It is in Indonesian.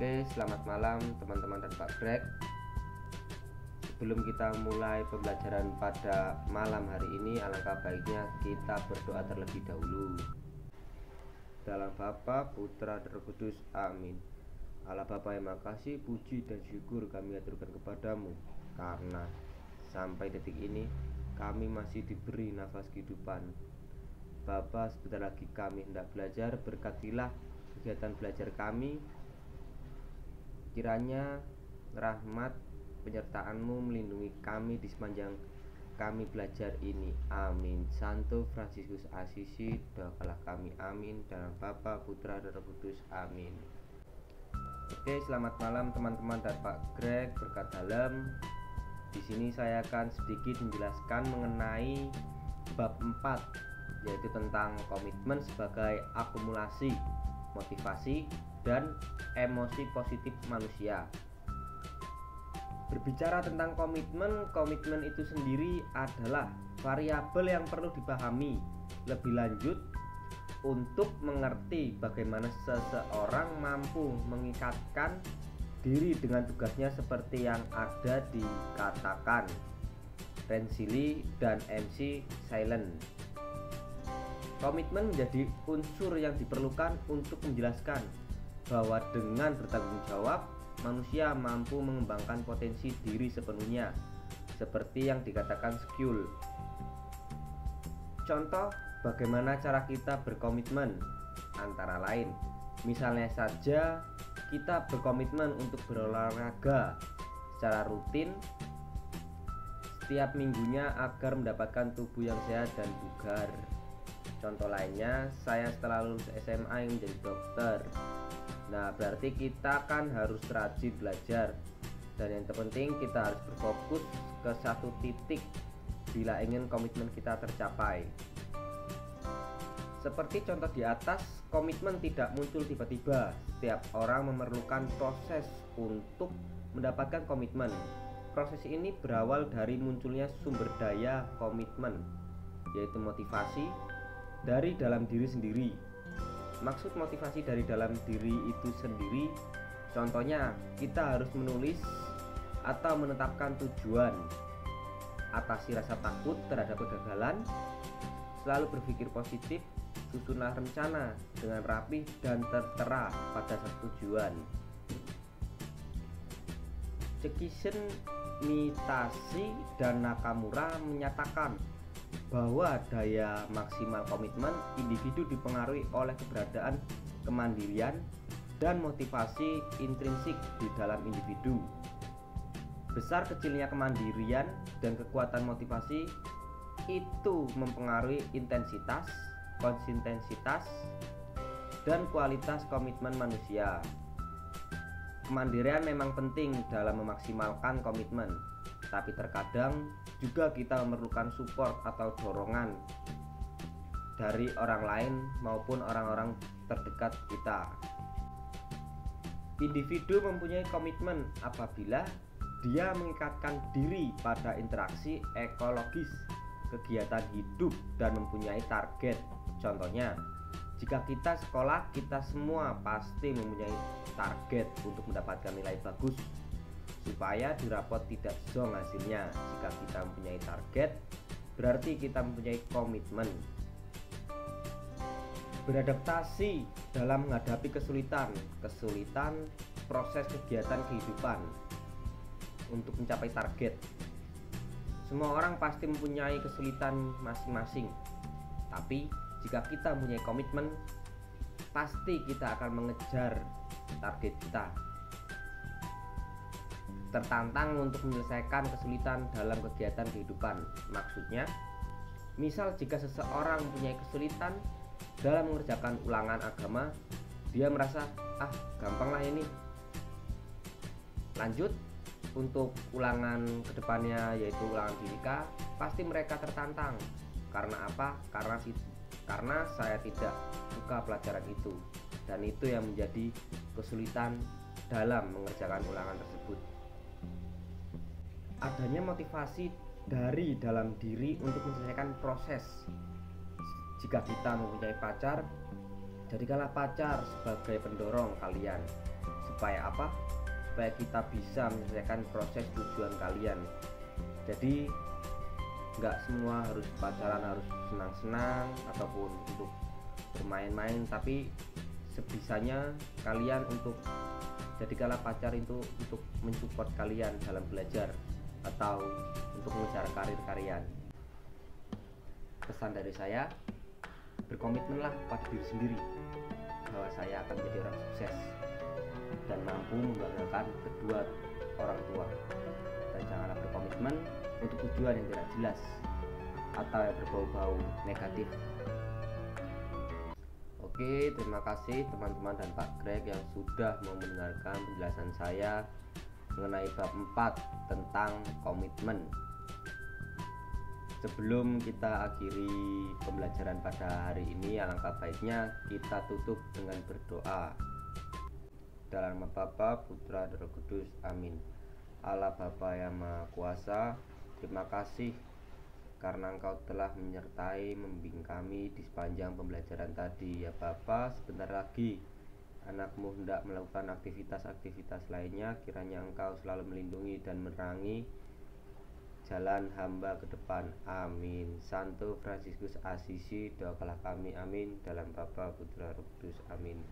Oke, selamat malam teman-teman dan Pak Greg. Sebelum kita mulai pembelajaran pada malam hari ini, alangkah baiknya kita berdoa terlebih dahulu. Dalam Bapa, Putra, dan Roh Kudus. Amin. Allah Bapa yang makasih, puji dan syukur kami aturkan kepadamu, karena sampai detik ini kami masih diberi nafas kehidupan. Bapa, sebentar lagi kami hendak belajar, berkatilah kegiatan belajar kami. Kiranya rahmat penyertaan-Mu melindungi kami di sepanjang kami belajar ini. Amin. Santo Fransiskus Assisi, doakanlah kami. Amin. Dalam Bapa, Putra, dan Roh Kudus. Amin. Oke, selamat malam teman-teman dan Pak Greg, berkat dalam. Di sini saya akan sedikit menjelaskan mengenai bab 4, yaitu tentang komitmen sebagai akumulasi motivasi dan emosi positif manusia. Berbicara tentang komitmen itu sendiri adalah variabel yang perlu dipahami lebih lanjut untuk mengerti bagaimana seseorang mampu mengikatkan diri dengan tugasnya seperti yang ada dikatakan Renzilli dan MC Silent. Komitmen menjadi unsur yang diperlukan untuk menjelaskan bahwa dengan bertanggung jawab, manusia mampu mengembangkan potensi diri sepenuhnya, seperti yang dikatakan Skule. Contoh bagaimana cara kita berkomitmen, antara lain, misalnya saja kita berkomitmen untuk berolahraga secara rutin setiap minggunya agar mendapatkan tubuh yang sehat dan bugar. Contoh lainnya, saya setelah lulus SMA yang menjadi dokter. Nah, berarti kita kan harus rajin belajar. Dan yang terpenting kita harus berfokus ke satu titik bila ingin komitmen kita tercapai. Seperti contoh di atas, komitmen tidak muncul tiba-tiba. Setiap orang memerlukan proses untuk mendapatkan komitmen. Proses ini berawal dari munculnya sumber daya komitmen, yaitu motivasi dari dalam diri sendiri. Maksud motivasi dari dalam diri itu sendiri, contohnya kita harus menulis atau menetapkan tujuan, atasi rasa takut terhadap kegagalan, selalu berpikir positif, susunlah rencana dengan rapi dan tertera pada satu tujuan. Cekisen, Mitasi, dan Nakamura menyatakan bahwa daya maksimal komitmen individu dipengaruhi oleh keberadaan kemandirian dan motivasi intrinsik di dalam individu. Besar kecilnya kemandirian dan kekuatan motivasi itu mempengaruhi intensitas, konsistensitas, dan kualitas komitmen manusia. Kemandirian memang penting dalam memaksimalkan komitmen, tapi terkadang juga kita memerlukan support atau dorongan dari orang lain maupun orang-orang terdekat kita. Individu mempunyai komitmen apabila dia mengikatkan diri pada interaksi ekologis, kegiatan hidup, dan mempunyai target. Contohnya, jika kita sekolah, kita semua pasti mempunyai target untuk mendapatkan nilai bagus supaya di rapot tidak zong hasilnya. Jika kita mempunyai target, berarti kita mempunyai komitmen. Beradaptasi dalam menghadapi kesulitan proses kegiatan kehidupan untuk mencapai target. Semua orang pasti mempunyai kesulitan masing-masing, tapi jika kita mempunyai komitmen, pasti kita akan mengejar target kita. Tertantang untuk menyelesaikan kesulitan dalam kegiatan kehidupan. Maksudnya, misal jika seseorang mempunyai kesulitan dalam mengerjakan ulangan agama, dia merasa, gampang lah ini. Lanjut, untuk ulangan kedepannya yaitu ulangan fisika, pasti mereka tertantang. Karena apa? Karena saya tidak suka pelajaran itu, dan itu yang menjadi kesulitan dalam mengerjakan ulangan tersebut. Adanya motivasi dari dalam diri untuk menyelesaikan proses. Jika kita mempunyai pacar, Jadikanlah pacar sebagai pendorong kalian. Supaya apa? Supaya kita bisa menyelesaikan proses tujuan kalian. Jadi nggak semua harus pacaran harus senang-senang ataupun untuk bermain-main, tapi sebisanya kalian untuk jadikanlah pacar itu untuk mensupport kalian dalam belajar atau untuk mengejar karir kalian. Pesan dari saya, berkomitmenlah pada diri sendiri bahwa saya akan menjadi orang sukses dan mampu membanggakan kedua orang tua, dan janganlah berkomitmen untuk tujuan yang tidak jelas atau yang berbau-bau negatif. Oke, terima kasih teman-teman dan Pak Greg yang sudah mau mendengarkan penjelasan saya mengenai bab 4 tentang komitmen. Sebelum kita akhiri pembelajaran pada hari ini, alangkah baiknya kita tutup dengan berdoa. Dalam nama Bapa, Putra, dan Roh Kudus. Amin. Allah Bapa yang Maha Kuasa, terima kasih karena Engkau telah menyertai membimbing kami di sepanjang pembelajaran tadi. Ya Bapa, sebentar lagi anakmu hendak melakukan aktivitas-aktivitas lainnya. Kiranya Engkau selalu melindungi dan menerangi jalan hamba ke depan. Amin. Santo Fransiskus Asisi, doakanlah kami. Amin. Dalam Bapa, Putra, Roh Kudus. Amin.